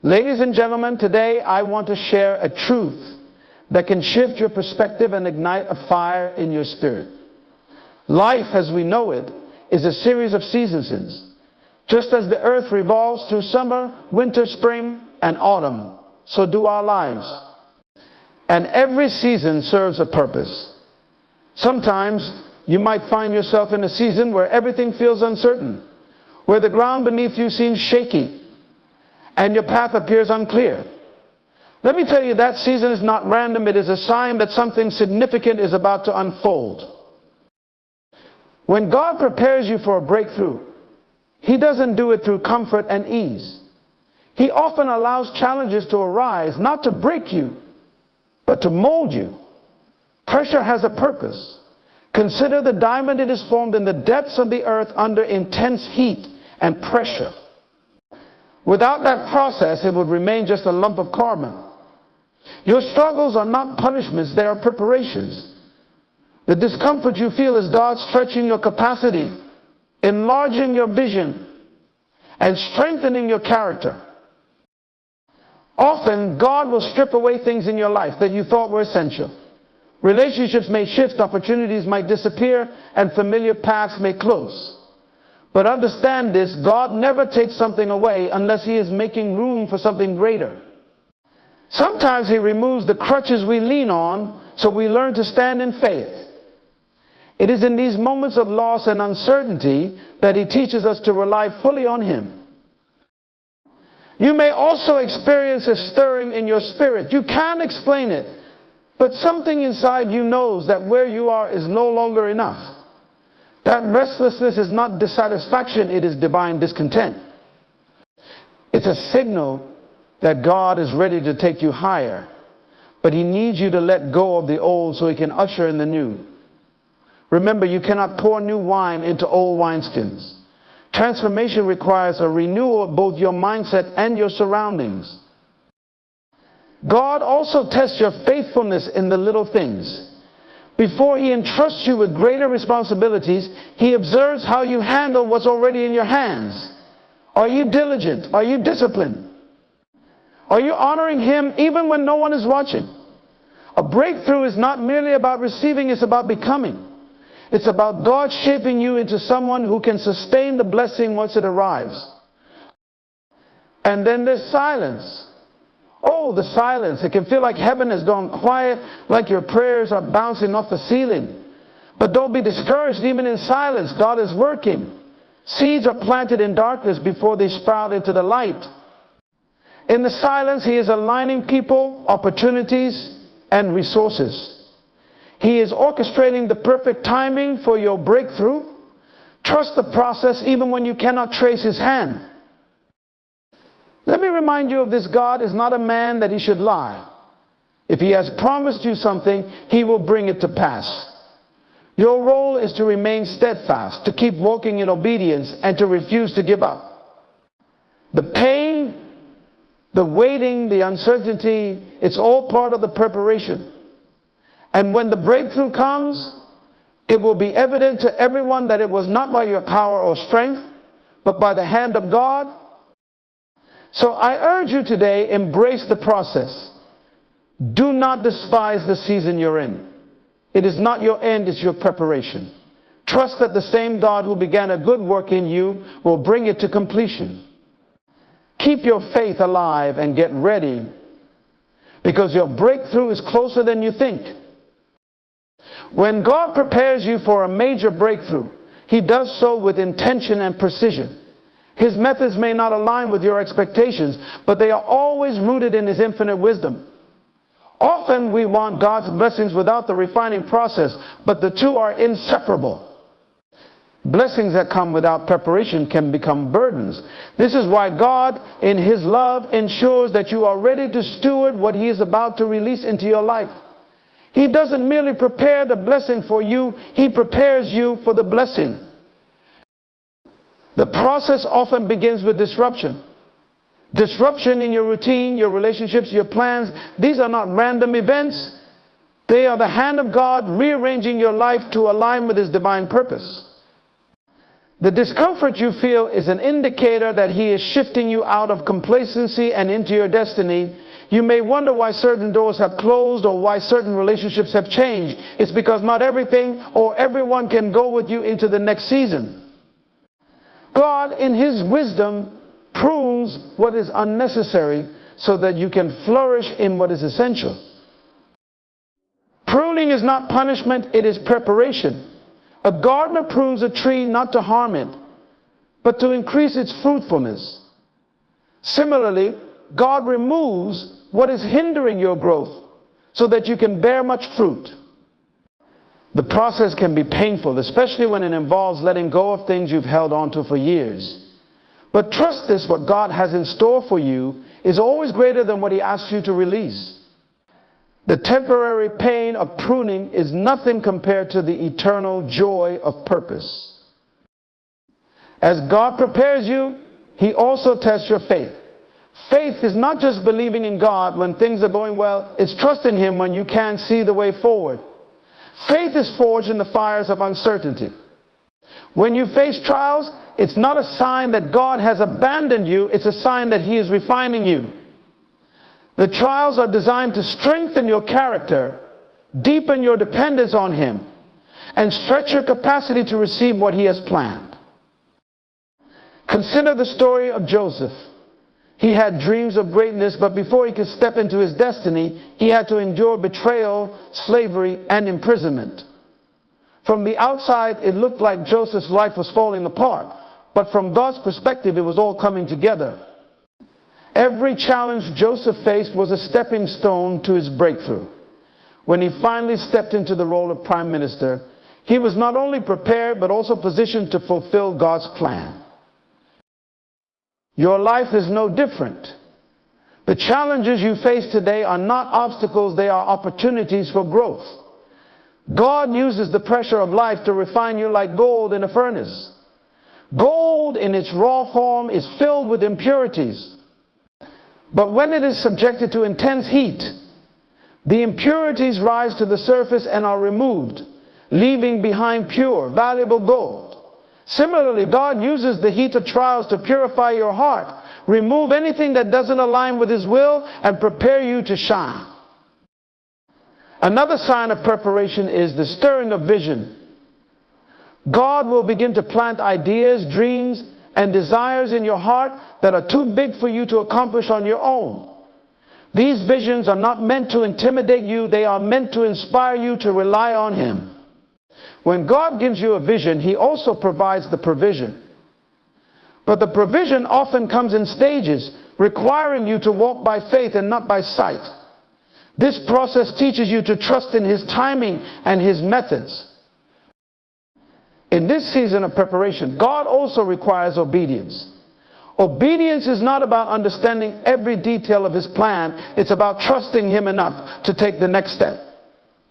Ladies and gentlemen, today I want to share a truth that can shift your perspective and ignite a fire in your spirit. Life as we know it is a series of seasons. Just as the earth revolves through summer, winter, spring, and autumn, so do our lives. And every season serves a purpose. Sometimes you might find yourself in a season where everything feels uncertain, where the ground beneath you seems shaky, and your path appears unclear. Let me tell you, that season is not random. It is a sign that something significant is about to unfold. When God prepares you for a breakthrough, He doesn't do it through comfort and ease. He often allows challenges to arise, not to break you, but to mold you. Pressure has a purpose. Consider the diamond. It is formed in the depths of the earth under intense heat and pressure. Without that process, it would remain just a lump of carbon. Your struggles are not punishments, they are preparations. The discomfort you feel is God stretching your capacity, enlarging your vision, and strengthening your character. Often, God will strip away things in your life that you thought were essential. Relationships may shift, opportunities might disappear, and familiar paths may close. But understand this, God never takes something away unless He is making room for something greater. Sometimes He removes the crutches we lean on so we learn to stand in faith. It is in these moments of loss and uncertainty that He teaches us to rely fully on Him. You may also experience a stirring in your spirit. You can't explain it, but something inside you knows that where you are is no longer enough. That restlessness is not dissatisfaction, it is divine discontent. It's a signal that God is ready to take you higher, but He needs you to let go of the old so He can usher in the new. Remember, you cannot pour new wine into old wineskins. Transformation requires a renewal of both your mindset and your surroundings. God also tests your faithfulness in the little things. Before He entrusts you with greater responsibilities, He observes how you handle what's already in your hands. Are you diligent? Are you disciplined? Are you honoring Him even when no one is watching? A breakthrough is not merely about receiving, it's about becoming. It's about God shaping you into someone who can sustain the blessing once it arrives. And then there's silence. Oh, the silence. It can feel like heaven has gone quiet, like your prayers are bouncing off the ceiling. But don't be discouraged. Even in silence, God is working. Seeds are planted in darkness before they sprout into the light. In the silence, He is aligning people, opportunities, and resources. He is orchestrating the perfect timing for your breakthrough. Trust the process even when you cannot trace His hand. Let me remind you of this: God is not a man that He should lie. If He has promised you something, He will bring it to pass. Your role is to remain steadfast, to keep walking in obedience, and to refuse to give up. The pain, the waiting, the uncertainty, it's all part of the preparation. And when the breakthrough comes, it will be evident to everyone that it was not by your power or strength, but by the hand of God. So I urge you today, embrace the process. Do not despise the season you're in. It is not your end, it's your preparation. Trust that the same God who began a good work in you will bring it to completion. Keep your faith alive and get ready, because your breakthrough is closer than you think. When God prepares you for a major breakthrough, He does so with intention and precision. His methods may not align with your expectations, but they are always rooted in His infinite wisdom. Often we want God's blessings without the refining process, but the two are inseparable. Blessings that come without preparation can become burdens. This is why God, in His love, ensures that you are ready to steward what He is about to release into your life. He doesn't merely prepare the blessing for you, He prepares you for the blessing. The process often begins with disruption. Disruption in your routine, your relationships, your plans. These are not random events. They are the hand of God rearranging your life to align with His divine purpose. The discomfort you feel is an indicator that he is shifting you out of complacency and into your destiny. You may wonder why certain doors have closed or why certain relationships have changed. It's because not everything or everyone can go with you into the next season. God, in his wisdom, prunes what is unnecessary so that you can flourish in what is essential. Pruning is not punishment, it is preparation. A gardener prunes a tree not to harm it, but to increase its fruitfulness. Similarly, God removes what is hindering your growth so that you can bear much fruit. The process can be painful, especially when it involves letting go of things you've held on to for years. But trust this, what God has in store for you is always greater than what he asks you to release. The temporary pain of pruning is nothing compared to the eternal joy of purpose. As God prepares you, he also tests your faith. Faith is not just believing in God when things are going well, it's trusting him when you can't see the way forward. Faith is forged in the fires of uncertainty. When you face trials, it's not a sign that God has abandoned you, it's a sign that he is refining you. The trials are designed to strengthen your character, deepen your dependence on him, and stretch your capacity to receive what he has planned. Consider the story of Joseph. He had dreams of greatness, but before he could step into his destiny, he had to endure betrayal, slavery, and imprisonment. From the outside, it looked like Joseph's life was falling apart, but from God's perspective, it was all coming together. Every challenge Joseph faced was a stepping stone to his breakthrough. When he finally stepped into the role of prime minister, he was not only prepared, but also positioned to fulfill God's plan. Your life is no different. The challenges you face today are not obstacles, they are opportunities for growth. God uses the pressure of life to refine you like gold in a furnace. Gold in its raw form is filled with impurities. But when it is subjected to intense heat, the impurities rise to the surface and are removed, leaving behind pure, valuable gold. Similarly, God uses the heat of trials to purify your heart, remove anything that doesn't align with his will, and prepare you to shine. Another sign of preparation is the stirring of vision. God will begin to plant ideas, dreams, and desires in your heart that are too big for you to accomplish on your own. These visions are not meant to intimidate you, they are meant to inspire you to rely on him. When God gives you a vision, he also provides the provision. But the provision often comes in stages, requiring you to walk by faith and not by sight. This process teaches you to trust in his timing and his methods. In this season of preparation, God also requires obedience. Obedience is not about understanding every detail of his plan. It's about trusting him enough to take the next step.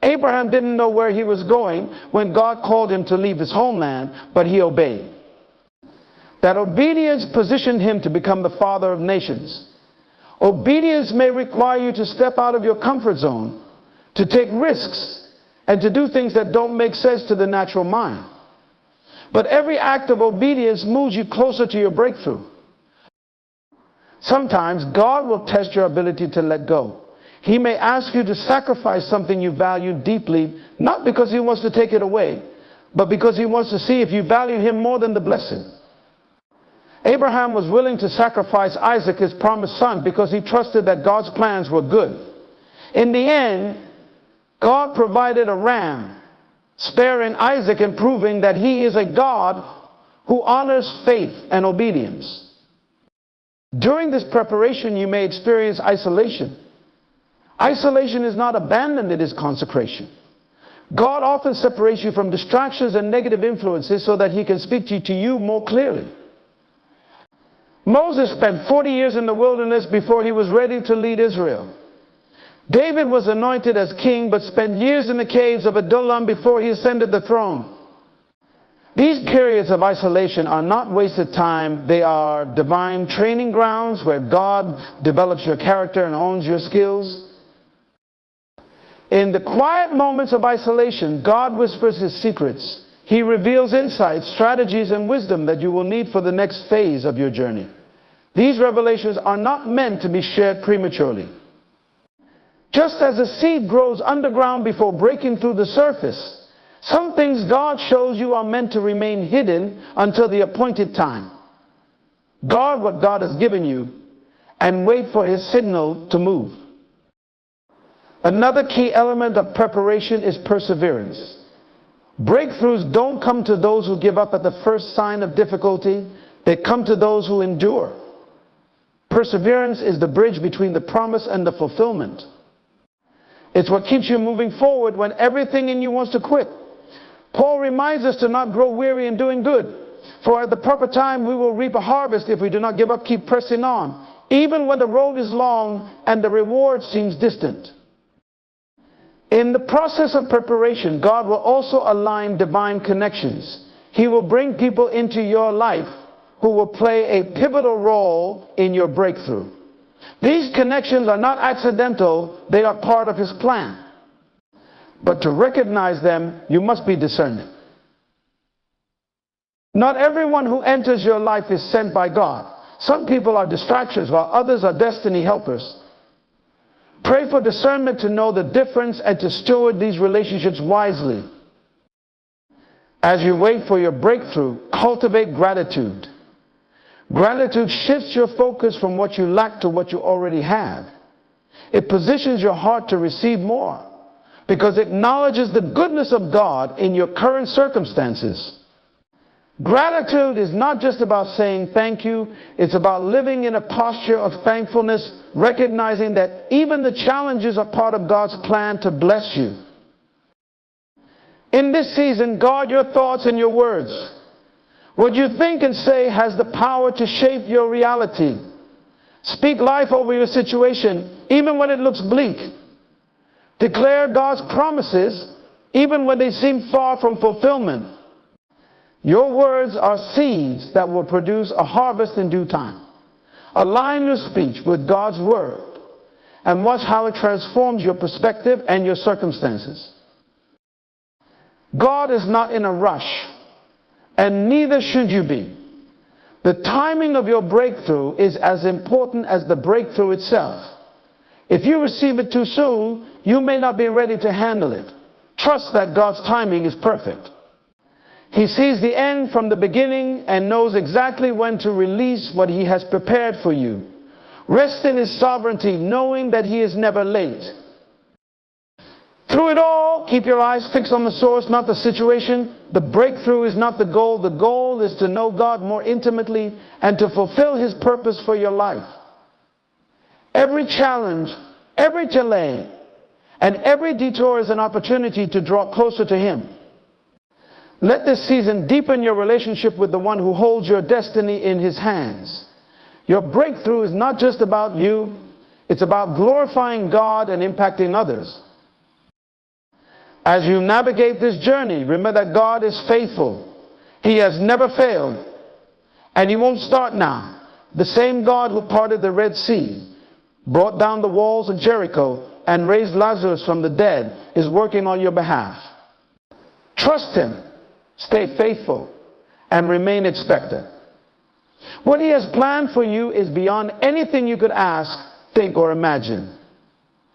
Abraham didn't know where he was going when God called him to leave his homeland, but he obeyed. That obedience positioned him to become the father of nations. Obedience may require you to step out of your comfort zone, to take risks, and to do things that don't make sense to the natural mind. But every act of obedience moves you closer to your breakthrough. Sometimes God will test your ability to let go. He may ask you to sacrifice something you value deeply, not because he wants to take it away, but because he wants to see if you value him more than the blessing. Abraham was willing to sacrifice Isaac, his promised son, because he trusted that God's plans were good. In the end, God provided a ram, sparing Isaac and proving that he is a God who honors faith and obedience. During this preparation, you may experience isolation. Isolation is not abandoned, it is consecration. God often separates you from distractions and negative influences so that he can speak to you more clearly. Moses spent 40 years in the wilderness before he was ready to lead Israel. David was anointed as king but spent years in the caves of Adullam before he ascended the throne. These periods of isolation are not wasted time. They are divine training grounds where God develops your character and owns your skills. In the quiet moments of isolation, God whispers his secrets, He reveals insights, strategies, and wisdom that you will need for the next phase of your journey. These revelations are not meant to be shared prematurely. Just as a seed grows underground before breaking through the surface, some things God shows you are meant to remain hidden until the appointed time. Guard what God has given you and wait for His signal to move. Another key element of preparation is perseverance. Breakthroughs don't come to those who give up at the first sign of difficulty. They come to those who endure. Perseverance is the bridge between the promise and the fulfillment. It's what keeps you moving forward when everything in you wants to quit. Paul reminds us to not grow weary in doing good, for at the proper time we will reap a harvest if we do not give up, keep pressing on, even when the road is long and the reward seems distant. In the process of preparation, God will also align divine connections. He will bring people into your life who will play a pivotal role in your breakthrough. These connections are not accidental, they are part of His plan. But to recognize them, you must be discerning. Not everyone who enters your life is sent by God. Some people are distractions, while others are destiny helpers. Pray for discernment to know the difference and to steward these relationships wisely. As you wait for your breakthrough, cultivate gratitude. Gratitude shifts your focus from what you lack to what you already have. It positions your heart to receive more because it acknowledges the goodness of God in your current circumstances. Gratitude is not just about saying thank you. It's about living in a posture of thankfulness, recognizing that even the challenges are part of God's plan to bless you. In this season, guard your thoughts and your words. What you think and say has the power to shape your reality. Speak life over your situation, even when it looks bleak. Declare God's promises, even when they seem far from fulfillment. Your words are seeds that will produce a harvest in due time. Align your speech with God's word and watch how it transforms your perspective and your circumstances. God is not in a rush, and neither should you be. The timing of your breakthrough is as important as the breakthrough itself. If you receive it too soon, you may not be ready to handle it. Trust that God's timing is perfect. He sees the end from the beginning and knows exactly when to release what He has prepared for you. Rest in His sovereignty, knowing that He is never late. Through it all, keep your eyes fixed on the source, not the situation. The breakthrough is not the goal. The goal is to know God more intimately and to fulfill His purpose for your life. Every challenge, every delay, and every detour is an opportunity to draw closer to Him. Let this season deepen your relationship with the one who holds your destiny in His hands. Your breakthrough is not just about you. It's about glorifying God and impacting others. As you navigate this journey, remember that God is faithful. He has never failed. And He won't start now. The same God who parted the Red Sea, brought down the walls of Jericho, and raised Lazarus from the dead is working on your behalf. Trust Him. Stay faithful and remain expectant. What He has planned for you is beyond anything you could ask, think, or imagine.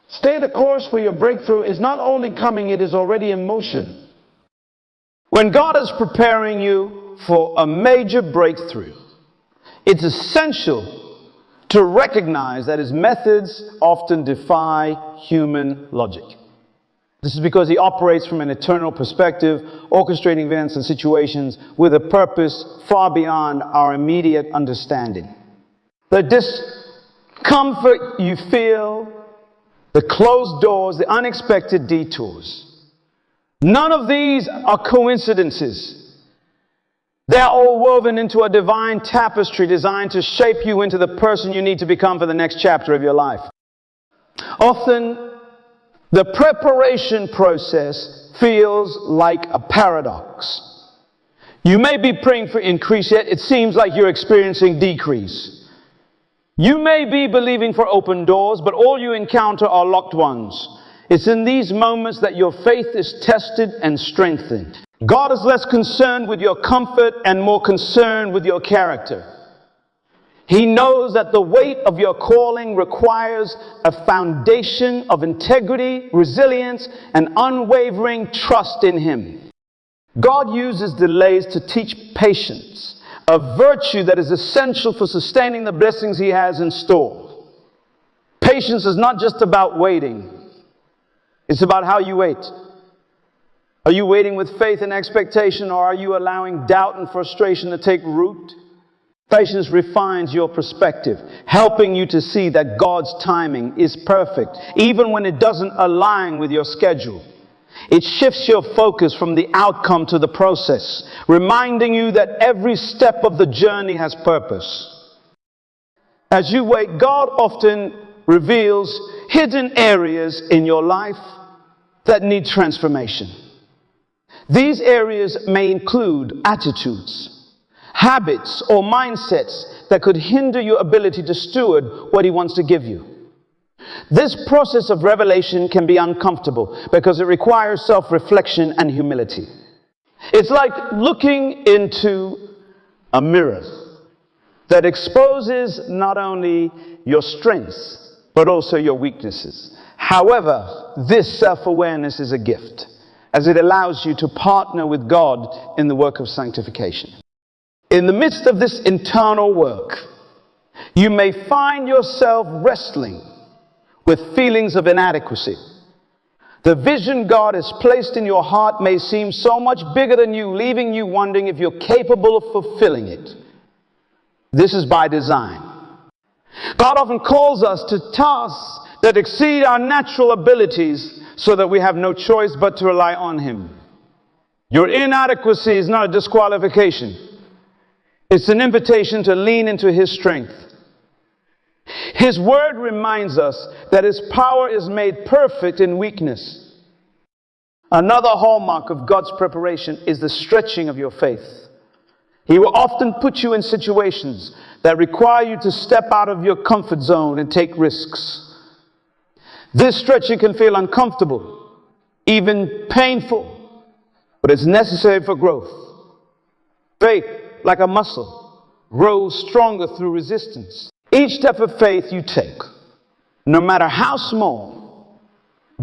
Stay the course, for your breakthrough is not only coming, it is already in motion. When God is preparing you for a major breakthrough, it's essential to recognize that His methods often defy human logic. This is because He operates from an eternal perspective, orchestrating events and situations with a purpose far beyond our immediate understanding. The discomfort you feel, the closed doors, the unexpected detours, none of these are coincidences. They're all woven into a divine tapestry designed to shape you into the person you need to become for the next chapter of your life. Often, the preparation process feels like a paradox. You may be praying for increase, yet it seems like you're experiencing decrease. You may be believing for open doors, but all you encounter are locked ones. It's in these moments that your faith is tested and strengthened. God is less concerned with your comfort and more concerned with your character. He knows that the weight of your calling requires a foundation of integrity, resilience, and unwavering trust in Him. God uses delays to teach patience, a virtue that is essential for sustaining the blessings He has in store. Patience is not just about waiting. It's about how you wait. Are you waiting with faith and expectation, or are you allowing doubt and frustration to take root? Patience refines your perspective, helping you to see that God's timing is perfect, even when it doesn't align with your schedule. It shifts your focus from the outcome to the process, reminding you that every step of the journey has purpose. As you wait, God often reveals hidden areas in your life that need transformation. These areas may include attitudes, habits, or mindsets that could hinder your ability to steward what He wants to give you. This process of revelation can be uncomfortable because it requires self-reflection and humility. It's like looking into a mirror that exposes not only your strengths, but also your weaknesses. However, this self-awareness is a gift, as it allows you to partner with God in the work of sanctification. In the midst of this internal work, you may find yourself wrestling with feelings of inadequacy. The vision God has placed in your heart may seem so much bigger than you, leaving you wondering if you're capable of fulfilling it. This is by design. God often calls us to tasks that exceed our natural abilities so that we have no choice but to rely on Him. Your inadequacy is not a disqualification. It's an invitation to lean into His strength. His word reminds us that His power is made perfect in weakness. Another hallmark of God's preparation is the stretching of your faith. He will often put you in situations that require you to step out of your comfort zone and take risks. This stretching can feel uncomfortable, even painful, but it's necessary for growth. Faith, like a muscle, grows stronger through resistance. Each step of faith you take, no matter how small,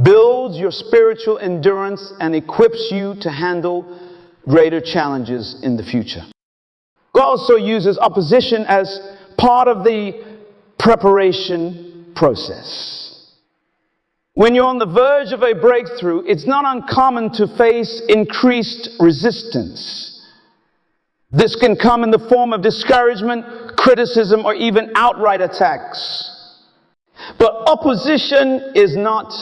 builds your spiritual endurance and equips you to handle greater challenges in the future. God also uses opposition as part of the preparation process. When you're on the verge of a breakthrough, it's not uncommon to face increased resistance. This can come in the form of discouragement, criticism, or even outright attacks. But opposition is not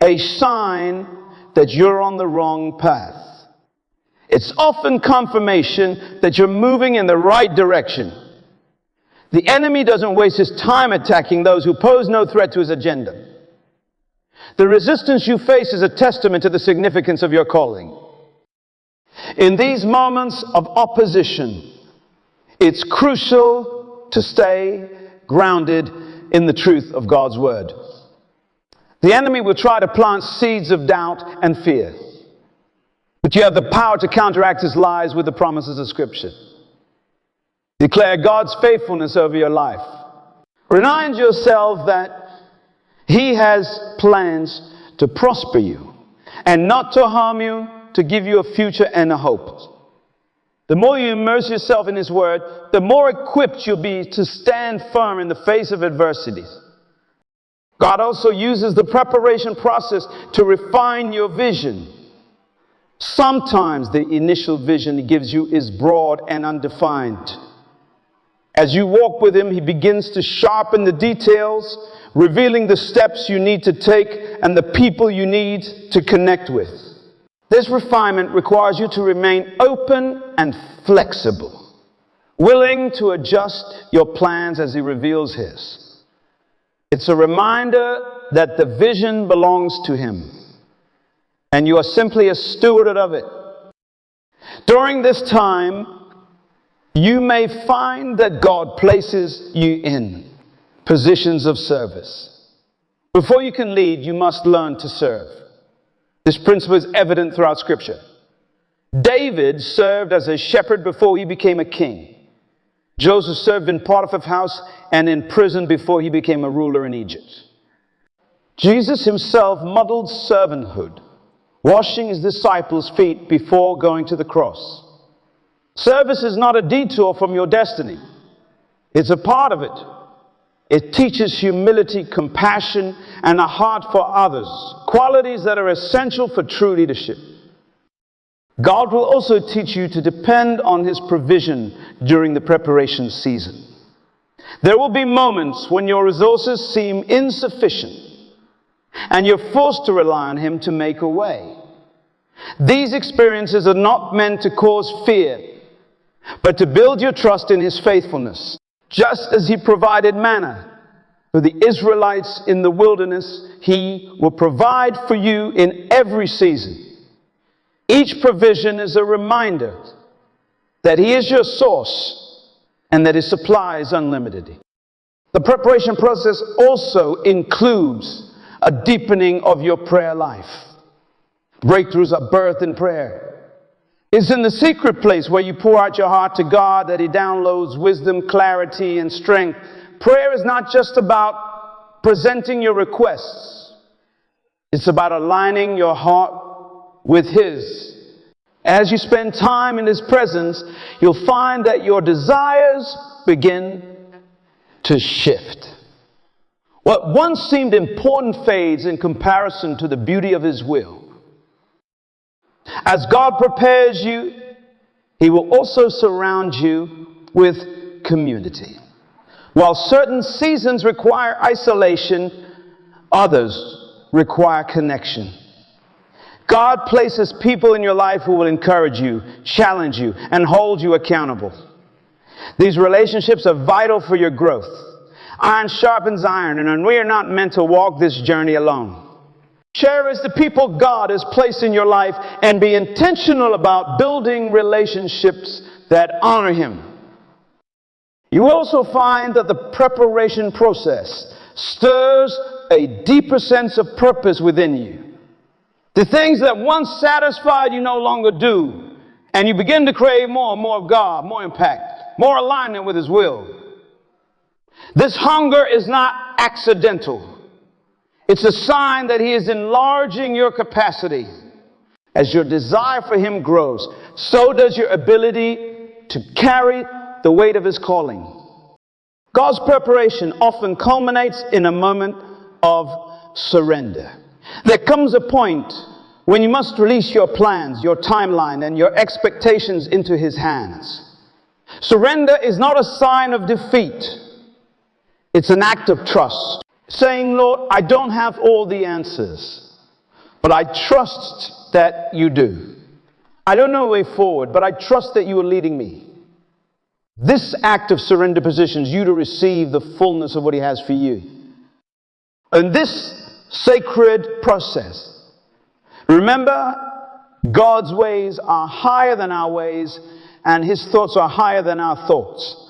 a sign that you're on the wrong path. It's often confirmation that you're moving in the right direction. The enemy doesn't waste his time attacking those who pose no threat to his agenda. The resistance you face is a testament to the significance of your calling. In these moments of opposition, it's crucial to stay grounded in the truth of God's word. The enemy will try to plant seeds of doubt and fear, but you have the power to counteract his lies with the promises of Scripture. Declare God's faithfulness over your life. Remind yourself that He has plans to prosper you and not to harm you, to give you a future and a hope. The more you immerse yourself in His word, the more equipped you'll be to stand firm in the face of adversity. God also uses the preparation process to refine your vision. Sometimes the initial vision He gives you is broad and undefined. As you walk with Him, He begins to sharpen the details, revealing the steps you need to take and the people you need to connect with. This refinement requires you to remain open and flexible, willing to adjust your plans as He reveals His. It's a reminder that the vision belongs to Him, and you are simply a steward of it. During this time, you may find that God places you in positions of service. Before you can lead, you must learn to serve. This principle is evident throughout Scripture. David served as a shepherd before he became a king. Joseph served in Potiphar's house and in prison before he became a ruler in Egypt. Jesus himself modeled servanthood, washing his disciples' feet before going to the cross. Service is not a detour from your destiny. It's a part of it. It teaches humility, compassion, and a heart for others, qualities that are essential for true leadership. God will also teach you to depend on his provision during the preparation season. There will be moments when your resources seem insufficient and you're forced to rely on him to make a way. These experiences are not meant to cause fear, but to build your trust in his faithfulness. Just as he provided manna for the Israelites in the wilderness, he will provide for you in every season. Each provision is a reminder that he is your source and that his supply is unlimited. The preparation process also includes a deepening of your prayer life. Breakthroughs are birthed in prayer. It's in the secret place where you pour out your heart to God that he downloads wisdom, clarity, and strength. Prayer is not just about presenting your requests. It's about aligning your heart with his. As you spend time in his presence, you'll find that your desires begin to shift. What once seemed important fades in comparison to the beauty of his will. As God prepares you, he will also surround you with community. While certain seasons require isolation, others require connection. God places people in your life who will encourage you, challenge you, and hold you accountable. These relationships are vital for your growth. Iron sharpens iron, and we are not meant to walk this journey alone. Cherish the people God has placed in your life and be intentional about building relationships that honor him. You also find that the preparation process stirs a deeper sense of purpose within you. The things that once satisfied you no longer do, and you begin to crave more and more of God, more impact, more alignment with his will. This hunger is not accidental. It's a sign that he is enlarging your capacity. As your desire for him grows, so does your ability to carry the weight of his calling. God's preparation often culminates in a moment of surrender. There comes a point when you must release your plans, your timeline, and your expectations into his hands. Surrender is not a sign of defeat. It's an act of trust. Saying, Lord, I don't have all the answers, but I trust that you do. I don't know the way forward, but I trust that you are leading me. This act of surrender positions you to receive the fullness of what he has for you. And this sacred process, remember, God's ways are higher than our ways, and his thoughts are higher than our thoughts.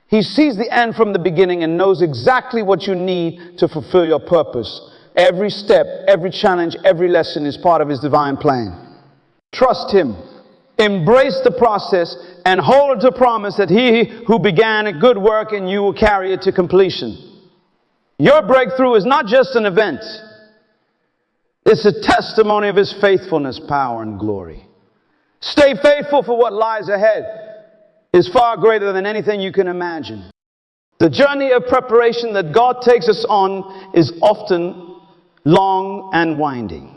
He sees the end from the beginning and knows exactly what you need to fulfill your purpose. Every step, every challenge, every lesson is part of his divine plan. Trust him. Embrace the process and hold to promise that he who began a good work in you will carry it to completion. Your breakthrough is not just an event. It's a testimony of his faithfulness, power, and glory. Stay faithful, for what lies ahead is far greater than anything you can imagine. The journey of preparation that God takes us on is often long and winding.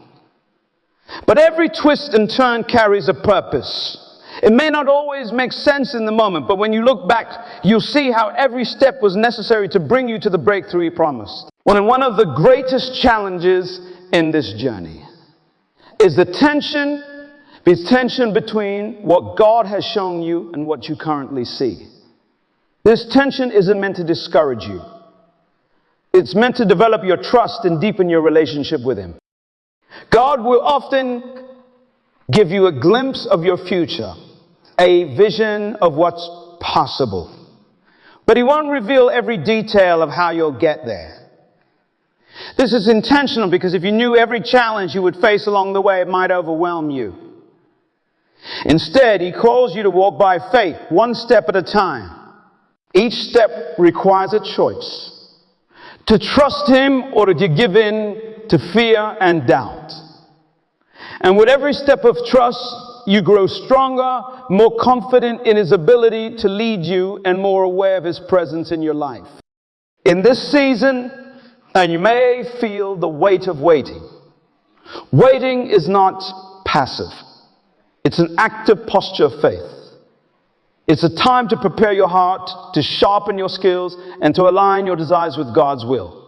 But every twist and turn carries a purpose. It may not always make sense in the moment, but when you look back, you'll see how every step was necessary to bring you to the breakthrough he promised. One of the greatest challenges in this journey is the tension between what God has shown you and what you currently see. This tension isn't meant to discourage you. It's meant to develop your trust and deepen your relationship with him. God will often give you a glimpse of your future, a vision of what's possible. But he won't reveal every detail of how you'll get there. This is intentional because if you knew every challenge you would face along the way, it might overwhelm you. Instead, he calls you to walk by faith, one step at a time. Each step requires a choice: to trust him or to give in to fear and doubt. And with every step of trust, you grow stronger, more confident in his ability to lead you, and more aware of his presence in your life. In this season, and you may feel the weight of waiting. Waiting is not passive. It's an active posture of faith. It's a time to prepare your heart, to sharpen your skills, and to align your desires with God's will.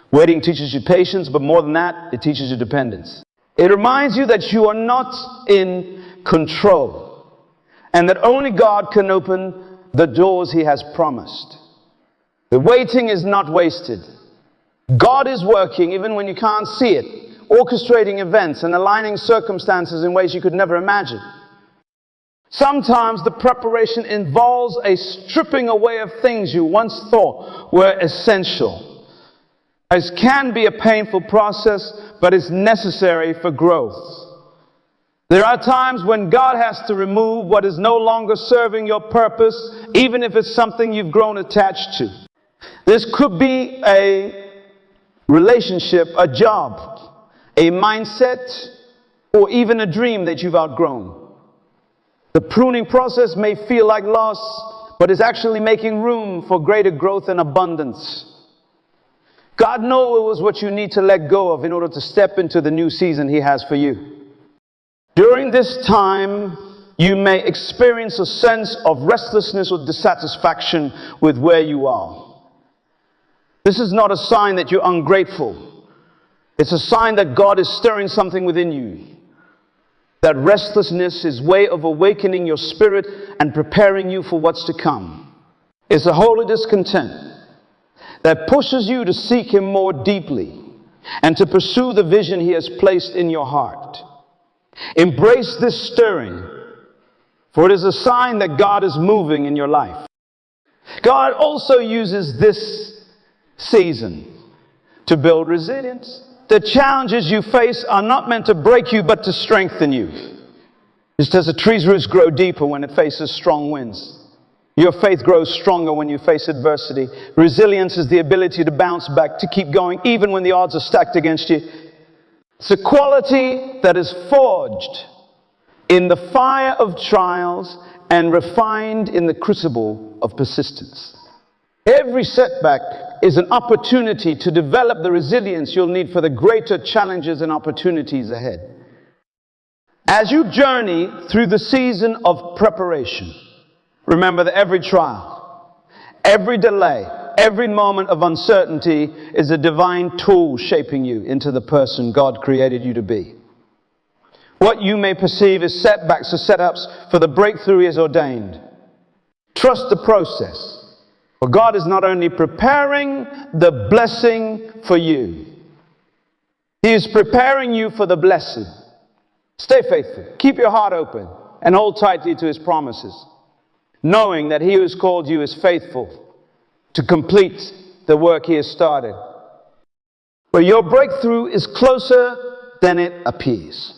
Waiting teaches you patience, but more than that, it teaches you dependence. It reminds you that you are not in control, and that only God can open the doors he has promised. The waiting is not wasted. God is working even when you can't see it, orchestrating events and aligning circumstances in ways you could never imagine. Sometimes the preparation involves a stripping away of things you once thought were essential. It can be a painful process, but it's necessary for growth. There are times when God has to remove what is no longer serving your purpose, even if it's something you've grown attached to. This could be a relationship, a job, a mindset, or even a dream that you've outgrown. The pruning process may feel like loss, but it's actually making room for greater growth and abundance. God knows what you need to let go of in order to step into the new season he has for you. During this time, you may experience a sense of restlessness or dissatisfaction with where you are. This is not a sign that you're ungrateful. It's a sign that God is stirring something within you. That restlessness is a way of awakening your spirit and preparing you for what's to come. It's a holy discontent that pushes you to seek him more deeply and to pursue the vision he has placed in your heart. Embrace this stirring, for it is a sign that God is moving in your life. God also uses this season to build resilience. The challenges you face are not meant to break you, but to strengthen you. Just as a tree's roots grow deeper when it faces strong winds, your faith grows stronger when you face adversity. Resilience is the ability to bounce back, to keep going, even when the odds are stacked against you. It's a quality that is forged in the fire of trials and refined in the crucible of persistence. Every setback is an opportunity to develop the resilience you'll need for the greater challenges and opportunities ahead. As you journey through the season of preparation, remember that every trial, every delay, every moment of uncertainty is a divine tool shaping you into the person God created you to be. What you may perceive as setbacks or setups for the breakthrough he has ordained. Trust the process. For God is not only preparing the blessing for you, he is preparing you for the blessing. Stay faithful. Keep your heart open and hold tightly to his promises, knowing that he who has called you is faithful to complete the work he has started. But your breakthrough is closer than it appears.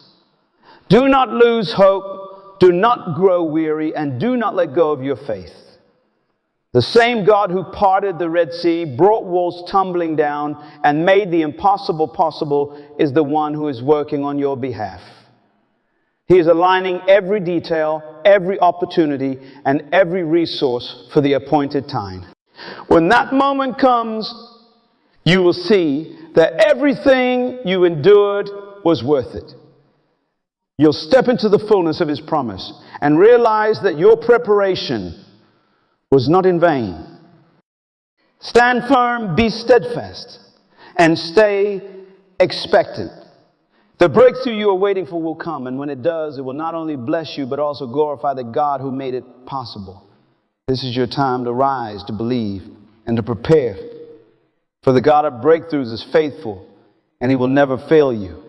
Do not lose hope, do not grow weary, and do not let go of your faith. The same God who parted the Red Sea, brought walls tumbling down, and made the impossible possible is the one who is working on your behalf. He is aligning every detail, every opportunity, and every resource for the appointed time. When that moment comes, you will see that everything you endured was worth it. You'll step into the fullness of his promise and realize that your preparation was not in vain. Stand firm, be steadfast, and stay expectant. The breakthrough you are waiting for will come, and when it does, it will not only bless you, but also glorify the God who made it possible. This is your time to rise, to believe, and to prepare. For the God of breakthroughs is faithful, and he will never fail you.